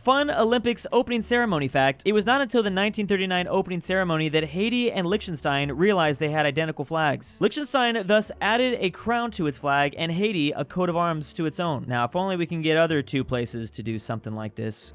fun Olympics opening ceremony fact. It was not until the 1939 opening ceremony that Haiti and Liechtenstein realized they had identical flags. Liechtenstein thus added a crown to its flag and Haiti a coat of arms to its own. Now, if only we can get other two places to do something like this.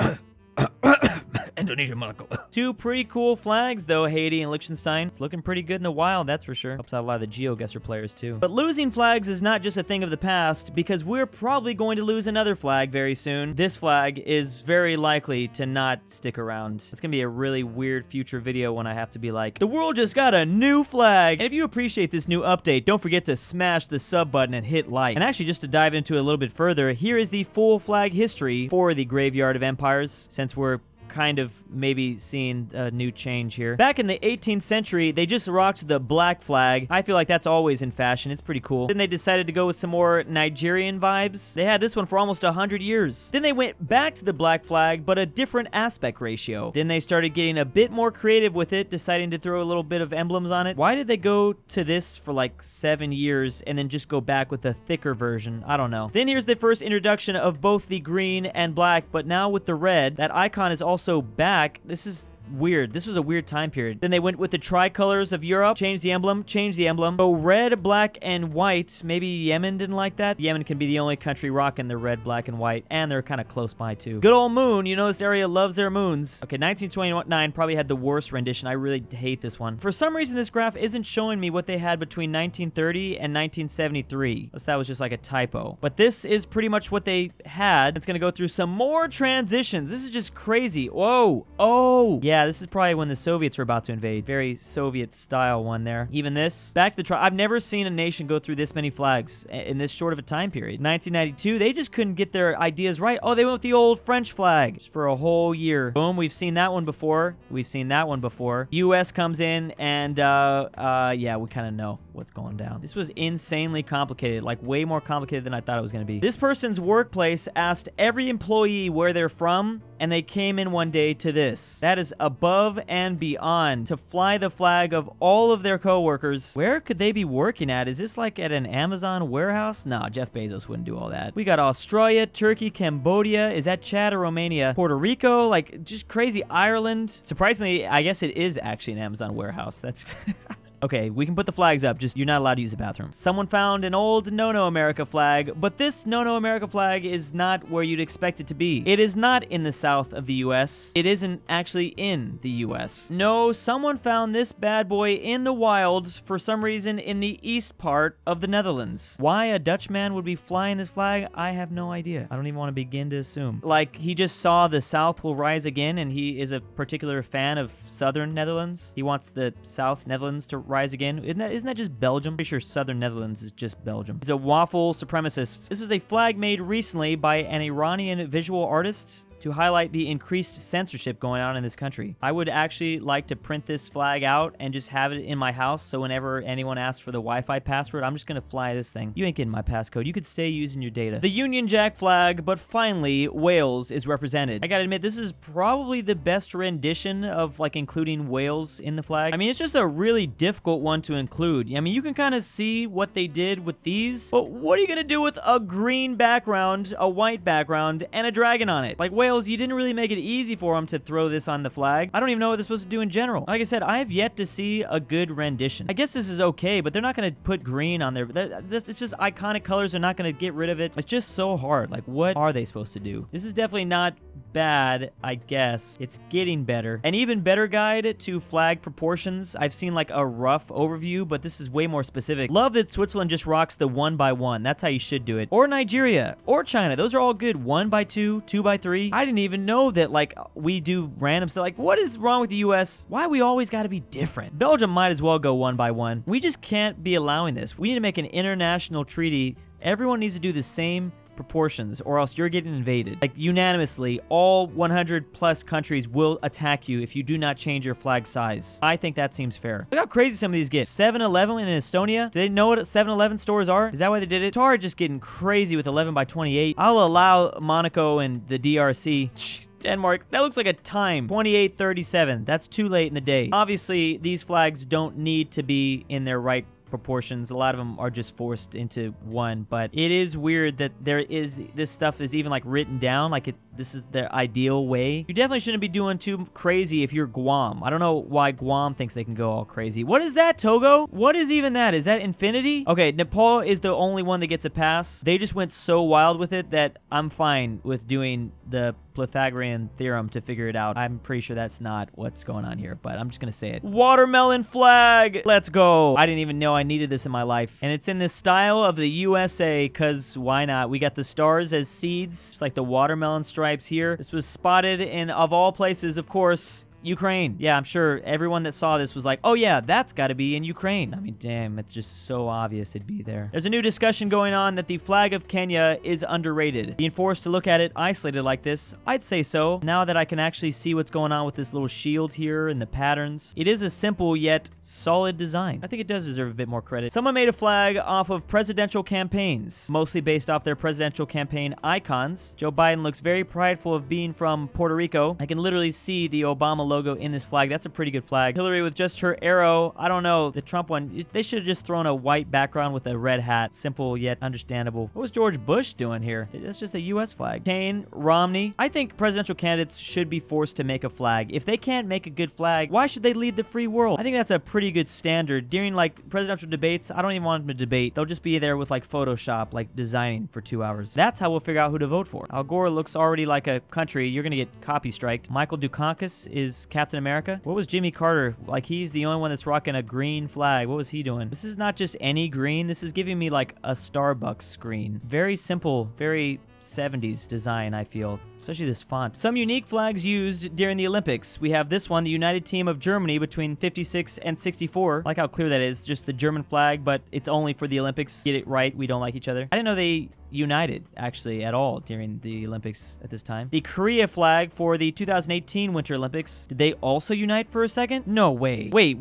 Indonesia, Monaco. Two pretty cool flags though, Haiti and Liechtenstein. It's looking pretty good in the wild, that's for sure. Helps out a lot of the GeoGuessr players too. But losing flags is not just a thing of the past, because we're probably going to lose another flag very soon. This flag is very likely to not stick around. It's gonna be a really weird future video when I have to be like, the world just got a new flag. And if you appreciate this new update, don't forget to smash the sub button and hit like. And actually, just to dive into it a little bit further, here is the full flag history for the Graveyard of Empires, since we're kind of maybe seeing a new change here. Back in the 18th century, they just rocked the black flag. I feel like that's always in fashion. It's pretty cool. Then they decided to go with some more Nigerian vibes. They had this one for almost 100 years. Then they went back to the black flag, but a different aspect ratio. Then they started getting a bit more creative with it, deciding to throw a little bit of emblems on it. Why did they go to this for like 7 years and then just go back with a thicker version? I don't know. Then here's the first introduction of both the green and black, but now with the red. That icon is also back. This is weird. This was a weird time period. Then they went with the tricolors of Europe, changed the emblem. So red, black, and white. Maybe Yemen didn't like that. Yemen can be the only country rocking the red, black, and white, and they're kind of close by too. Good old moon. You know this area loves their moons. Okay, 1929 probably had the worst rendition. I really hate this one. For some reason, this graph isn't showing me what they had between 1930 and 1973. Unless that was just like a typo. But this is pretty much what they had. It's gonna go through some more transitions. This is just crazy. Whoa. Oh. Yeah, this is probably when the Soviets were about to invade. Very Soviet style one there. Even this. Back to the I've never seen a nation go through this many flags in this short of a time period. 1992, they just couldn't get their ideas right. Oh, they went with the old French flag for a whole year. Boom, we've seen that one before. We've seen that one before. US comes in and, yeah, we kind of know what's going down. This was insanely complicated, like way more complicated than I thought it was going to be. This person's workplace asked every employee where they're from, and they came in one day to this. That is above and beyond to fly the flag of all of their coworkers. Where could they be working at? Is this like at an Amazon warehouse? Nah, Jeff Bezos wouldn't do all that. We got Australia, Turkey, Cambodia. Is that Chad or Romania? Puerto Rico, like just crazy. Ireland. Surprisingly, I guess it is actually an Amazon warehouse. That's... Okay, we can put the flags up, just you're not allowed to use the bathroom. Someone found an old No America flag, but this No America flag is not where you'd expect it to be. It is not in the south of the US. It isn't actually in the US. No, someone found this bad boy in the wilds for some reason in the east part of the Netherlands. Why a Dutchman would be flying this flag, I have no idea. I don't even want to begin to assume. Like, he just saw the south will rise again, and he is a particular fan of southern Netherlands. He wants the South Netherlands to rise again. Isn't that just Belgium? Pretty sure southern Netherlands is just Belgium. He's a waffle supremacist. This is a flag made recently by an Iranian visual artist to highlight the increased censorship going on in this country. I would actually like to print this flag out and just have it in my house, so whenever anyone asks for the Wi-Fi password, I'm just gonna fly this thing. You ain't getting my passcode. You could stay using your data. The Union Jack flag, but finally, Wales is represented. I gotta admit, this is probably the best rendition of like including Wales in the flag. I mean, it's just a really difficult one to include. I mean, you can kind of see what they did with these, but what are you gonna do with a green background, a white background, and a dragon on it? Like, Wales, you didn't really make it easy for them to throw this on the flag. I don't even know what they're supposed to do in general. Like I said, I have yet to see a good rendition. I guess this is okay, but they're not going to put green on there. It's just iconic colors. They're not going to get rid of it. It's just so hard. Like, what are they supposed to do? This is definitely not bad, I guess. It's getting better. An even better guide to flag proportions. I've seen like a rough overview, but this is way more specific. Love that Switzerland just rocks the 1x1. That's how you should do it. Or Nigeria, or China. Those are all good. 1x2, 2x3. I didn't even know that like we do random stuff. Like, what is wrong with the US? Why we always got to be different? Belgium might as well go 1x1. We just can't be allowing this. We need to make an international treaty. Everyone needs to do the same proportions, or else you're getting invaded. Like, unanimously, all 100 plus countries will attack you if you do not change your flag size. I think that seems fair. Look how crazy some of these get. 7-Eleven in Estonia. Do they know what 7-Eleven stores are? Is that why they did it? Tar just getting crazy with 11x28. I'll allow Monaco and the DRC. Denmark, that looks like a time. 28:37. That's too late in the day. Obviously, these flags don't need to be in their right proportions. A lot of them are just forced into one, but it is weird that this stuff is even like written down like this is the ideal way. You definitely shouldn't be doing too crazy if you're Guam. I don't know why Guam thinks they can go all crazy. What is that, Togo? What is even that? Is that infinity? Okay, Nepal is the only one that gets a pass. They just went so wild with it that I'm fine with doing the Pythagorean theorem to figure it out. I'm pretty sure that's not what's going on here, but I'm just gonna say it. Watermelon flag! Let's go! I didn't even know I needed this in my life. And it's in the style of the USA, cause why not? We got the stars as seeds, just like the watermelon stripes here. This was spotted in, of all places, of course, Ukraine. Yeah, I'm sure everyone that saw this was like, oh yeah, that's gotta be in Ukraine. I mean, damn, it's just so obvious it'd be there. There's a new discussion going on that the flag of Kenya is underrated. Being forced to look at it isolated like this, I'd say so. Now that I can actually see what's going on with this little shield here and the patterns, it is a simple yet solid design. I think it does deserve a bit more credit. Someone made a flag off of presidential campaigns, mostly based off their presidential campaign icons. Joe Biden looks very prideful of being from Puerto Rico. I can literally see the Obama logo in this flag. That's a pretty good flag. Hillary with just her arrow. I don't know. The Trump one, they should have just thrown a white background with a red hat. Simple yet understandable. What was George Bush doing here? That's just a US flag. Kane, Romney. I think presidential candidates should be forced to make a flag. If they can't make a good flag, why should they lead the free world? I think that's a pretty good standard. During like presidential debates, I don't even want them to debate. They'll just be there with like Photoshop, like designing for 2 hours. That's how we'll figure out who to vote for. Al Gore looks already like a country. You're gonna get copy striked. Michael Dukakis is Captain America. What was Jimmy Carter? Like, he's the only one that's rocking a green flag. What was he doing? This is not just any green. This is giving me like a Starbucks screen. Very simple, very 70s design, I feel. Especially this font. Some unique flags used during the Olympics. We have this one, the United Team of Germany between 56 and 64. I like how clear that is. Just the German flag, but it's only for the Olympics. Get it right. We don't like each other. I didn't know they united, actually, at all during the Olympics at this time. The Korea flag for the 2018 Winter Olympics. Did they also unite for a second? No way. Wait.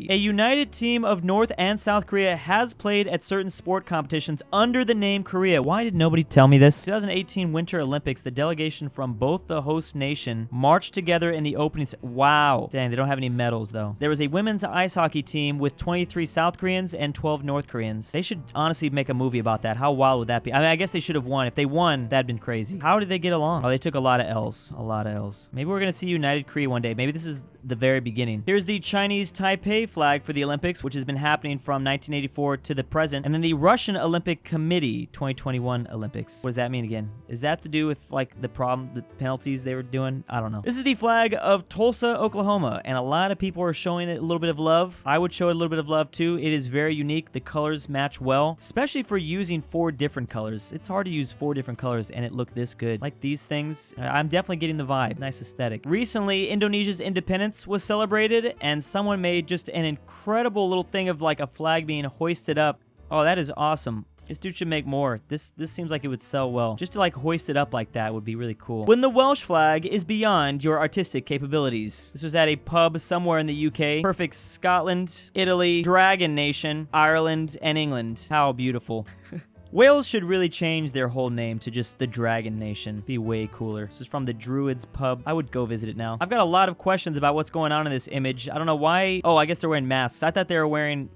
A united team of North and South Korea has played at certain sport competitions under the name Korea. Why did nobody tell me this? 2018 Winter Olympics, the delegation from both the host nation marched together in the opening. Wow. Dang, they don't have any medals, though. There was a women's ice hockey team with 23 South Koreans and 12 North Koreans. They should honestly make a movie about that. How wild would that be? I mean, I guess they should have won. If they won, that'd been crazy. How did they get along? Oh, they took a lot of L's. A lot of L's. Maybe we're gonna see United Korea one day. Maybe this is the very beginning. Here's the Chinese Taipei flag for the Olympics, which has been happening from 1984 to the present. And then the Russian Olympic Committee 2021 Olympics. What does that mean again? Is that to do with like the penalties they were doing? I don't know. This is the flag of Tulsa, Oklahoma, and a lot of people are showing it a little bit of love. I would show it a little bit of love too. It is very unique. The colors match well, especially for using 4 different colors. It's hard to use 4 different colors and it looked this good. Like these things, I'm definitely getting the vibe. Nice aesthetic. Recently, Indonesia's independence was celebrated and someone made just an incredible little thing of like a flag being hoisted up. Oh, that is awesome. This dude should make more. This seems like it would sell well. Just to like hoist it up like that would be really cool. When the Welsh flag is beyond your artistic capabilities. This was at a pub somewhere in the UK. Perfect Scotland, Italy, Dragon Nation, Ireland, and England. How beautiful. Wales should really change their whole name to just the Dragon Nation. Be way cooler. This is from the Druids pub. I would go visit it now. I've got a lot of questions about what's going on in this image. I don't know why. Oh, I guess they're wearing masks. I thought they were wearing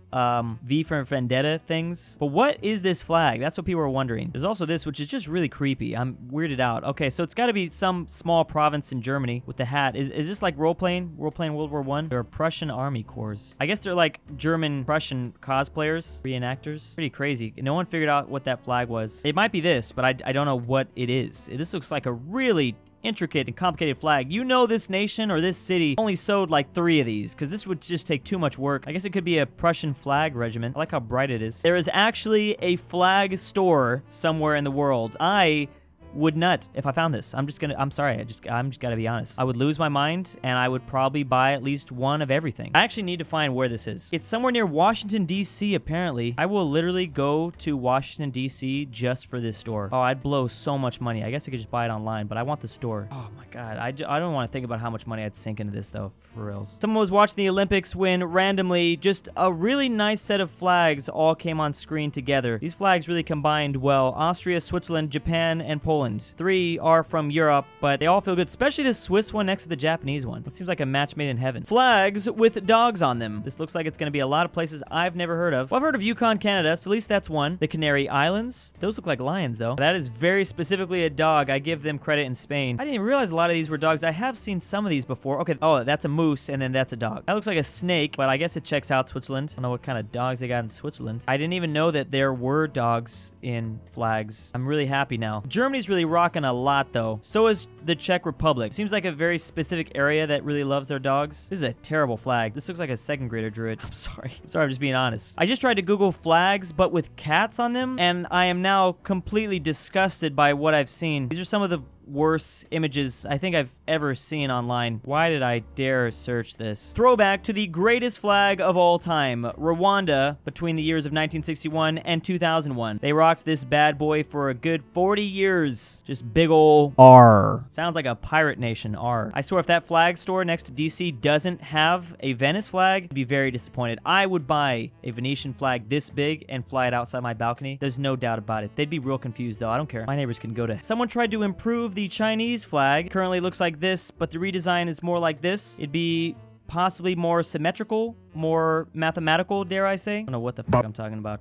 V for Vendetta things. But what is this flag? That's what people are wondering. There's also this, which is just really creepy. I'm weirded out. Okay, so it's got to be some small province in Germany with the hat. Is this like role-playing? Role-playing World War I? They're Prussian Army Corps. I guess they're like German Prussian cosplayers, reenactors. Pretty crazy. No one figured out what that flag was. It might be this, but I don't know what it is. This looks like a really intricate and complicated flag. You know this nation or this city only sewed like 3 of these because this would just take too much work. I guess it could be a Prussian flag regiment. I like how bright it is. There is actually a flag store somewhere in the world. I would nut if I found this. I'm sorry, I'm just gotta be honest. I would lose my mind and I would probably buy at least one of everything. I actually need to find where this is. It's somewhere near Washington, D.C. apparently. I will literally go to Washington, D.C. just for this store. Oh, I'd blow so much money. I guess I could just buy it online, but I want the store. Oh my god, I don't want to think about how much money I'd sink into this though, for reals. Someone was watching the Olympics when randomly just a really nice set of flags all came on screen together. These flags really combined well. Austria, Switzerland, Japan, and Poland Poland. 3 are from Europe, but they all feel good, especially the Swiss one next to the Japanese one. It seems like a match made in heaven. Flags with dogs on them. This looks like it's going to be a lot of places I've never heard of. Well, I've heard of Yukon, Canada, so at least that's one. The Canary Islands. Those look like lions, though. That is very specifically a dog. I give them credit in Spain. I didn't even realize a lot of these were dogs. I have seen some of these before. Okay, oh, that's a moose, and then that's a dog. That looks like a snake, but I guess it checks out Switzerland. I don't know what kind of dogs they got in Switzerland. I didn't even know that there were dogs in flags. I'm really happy now. Germany's really rocking a lot, though. So is the Czech Republic. Seems like a very specific area that really loves their dogs. This is a terrible flag. This looks like a second grader drew it. I'm sorry. I'm just being honest. I just tried to Google flags, but with cats on them, and I am now completely disgusted by what I've seen. These are some of the worst images I think I've ever seen online. Why did I dare search this? Throwback to the greatest flag of all time, Rwanda, between the years of 1961 and 2001. They rocked this bad boy for a good 40 years. Just big ol' R. Sounds like a pirate nation, R. I swear if that flag store next to DC doesn't have a Venice flag, I'd be very disappointed. I would buy a Venetian flag this big and fly it outside my balcony. There's no doubt about it. They'd be real confused though. I don't care. My neighbors can go to. Someone tried to improve the Chinese flag. Currently looks like this, but the redesign is more like this. It'd be possibly more symmetrical, more mathematical, dare I say. I don't know what the fuck I'm talking about.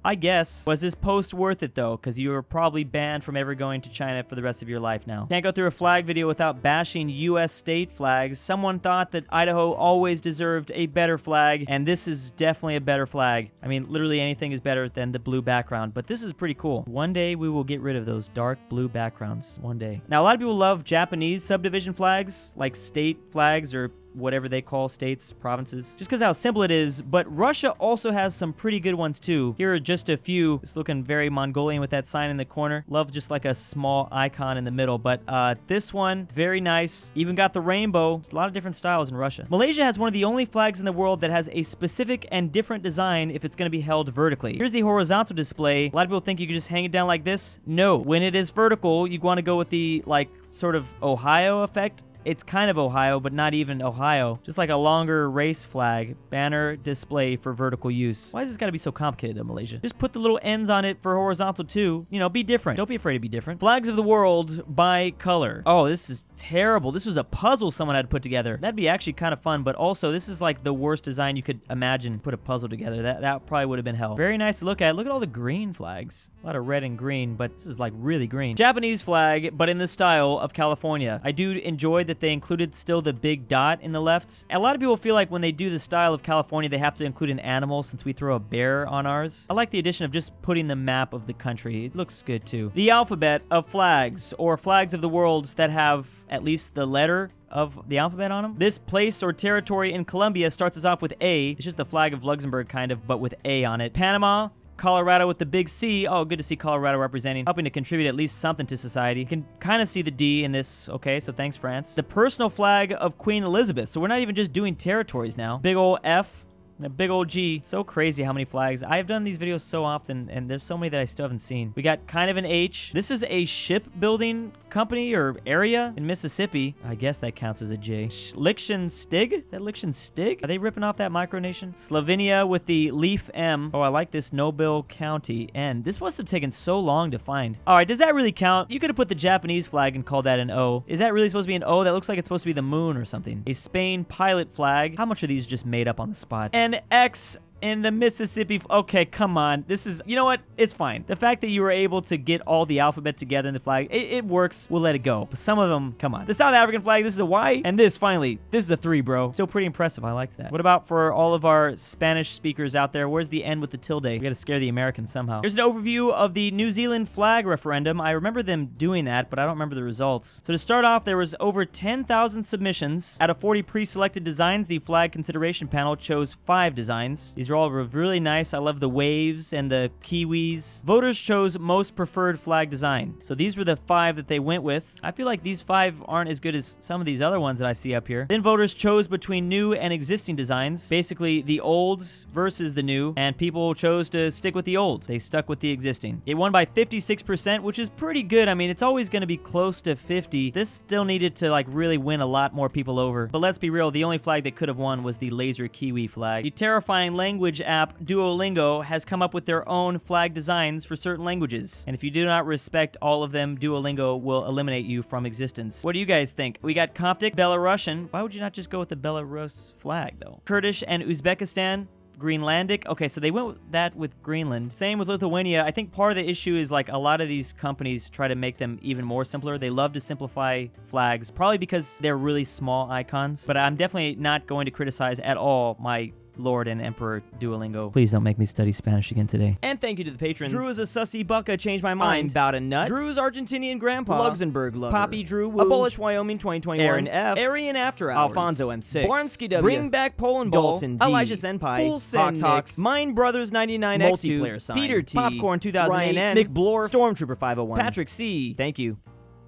I guess. Was this post worth it though? Because you are probably banned from ever going to China for the rest of your life now. Can't go through a flag video without bashing US state flags. Someone thought that Idaho always deserved a better flag, and this is definitely a better flag. I mean, literally anything is better than the blue background, but this is pretty cool. One day we will get rid of those dark blue backgrounds. One day. Now, a lot of people love Japanese subdivision flags, like state flags or whatever they call states, provinces, just because how simple it is, but Russia also has some pretty good ones too. Here are just a few. It's looking very Mongolian with that sign in the corner. Love just like a small icon in the middle, but this one, very nice. Even got the rainbow. It's a lot of different styles in Russia. Malaysia has one of the only flags in the world that has a specific and different design if it's going to be held vertically. Here's the horizontal display. A lot of people think you can just hang it down like this. No. When it is vertical, you want to go with the, like, sort of Ohio effect. It's kind of Ohio, but not even Ohio. Just like a longer race flag. Banner display for vertical use. Why is this gotta be so complicated though, Malaysia? Just put the little ends on it for horizontal too. You know, be different. Don't be afraid to be different. Flags of the world by color. Oh, this is terrible. This was a puzzle someone had put together. That'd be actually kind of fun, but also this is like the worst design you could imagine. Put a puzzle together. That probably would have been hell. Very nice to look at. Look at all the green flags. A lot of red and green, but this is like really green. Japanese flag, but in the style of California. I do enjoy that they included still the big dot in the left. A lot of people feel like when they do the style of California, they have to include an animal since we throw a bear on ours. I like the addition of just putting the map of the country. It looks good too. The alphabet of flags, or flags of the worlds that have at least the letter of the alphabet on them. This place or territory in Colombia starts us off with A. It's just the flag of Luxembourg kind of, but with A on it. Panama, Colorado with the big C. Oh, good to see Colorado representing, helping to contribute at least something to society. You can kind of see the D in this. Okay, so thanks, France. The personal flag of Queen Elizabeth. So we're not even just doing territories now. Big ol' F and a big old G. So crazy how many flags. I've done these videos so often, and there's so many that I still haven't seen. We got kind of an H. This is a shipbuilding company or area in Mississippi. I guess that counts as a J. Lichtensteig? Is that Lichtensteig? Are they ripping off that micronation? Slovenia with the leaf M. Oh, I like this Nobel County N. This must have taken so long to find. All right, does that really count? You could have put the Japanese flag and called that an O. Is that really supposed to be an O? That looks like it's supposed to be the moon or something. A Spain pilot flag. How much are these just made up on the spot? And X in the Mississippi. Okay, come on. This is, you know what? It's fine. The fact that you were able to get all the alphabet together in the flag, it works. We'll let it go. But some of them, come on. The South African flag, this is a Y. And this, finally, this is a 3, bro. Still pretty impressive. I liked that. What about for all of our Spanish speakers out there? Where's the N with the tilde? We gotta scare the Americans somehow. Here's an overview of the New Zealand flag referendum. I remember them doing that, but I don't remember the results. So to start off, there was over 10,000 submissions. Out of 40 pre-selected designs, the flag consideration panel chose 5 designs. These are all really nice. I love the waves and the kiwis. Voters chose most preferred flag design. So these were the 5 that they went with. I feel like these 5 aren't as good as some of these other ones that I see up here. Then voters chose between new and existing designs. Basically the old versus the new, and people chose to stick with the old. They stuck with the existing. It won by 56%, which is pretty good. I mean, it's always going to be close to 50. This still needed to like really win a lot more people over. But let's be real, the only flag that could have won was the laser kiwi flag. The terrifying language language app, Duolingo, has come up with their own flag designs for certain languages. And if you do not respect all of them, Duolingo will eliminate you from existence. What do you guys think? We got Coptic, Belarusian. Why would you not just go with the Belarus flag, though? Kurdish and Uzbekistan. Greenlandic. Okay, so they went with that with Greenland. Same with Lithuania. I think part of the issue is like a lot of these companies try to make them even more simpler. They love to simplify flags, probably because they're really small icons. But I'm definitely not going to criticize at all my Lord and Emperor Duolingo. Please don't make me study Spanish again today. And thank you to the patrons. Drewsasussybakachangemymind. I'm about a nut. Drew's Argentinian grandpa. LuxembourgLover. Papi Druwu. Abolish Wyoming 2021. Aaron F. AryanAfterHours. Alfonso M6. Barnsky W. BringBackPolandball. Dalton D. Elijah Senpai. Full Hawkz Send Hawkz. Nic. Mine Brothers 99X2. Multiplayer sign. Peter T. Popcorn 2008. Ryan N. McBlorf. Stormtrooper 501. Patrick C. Thank you.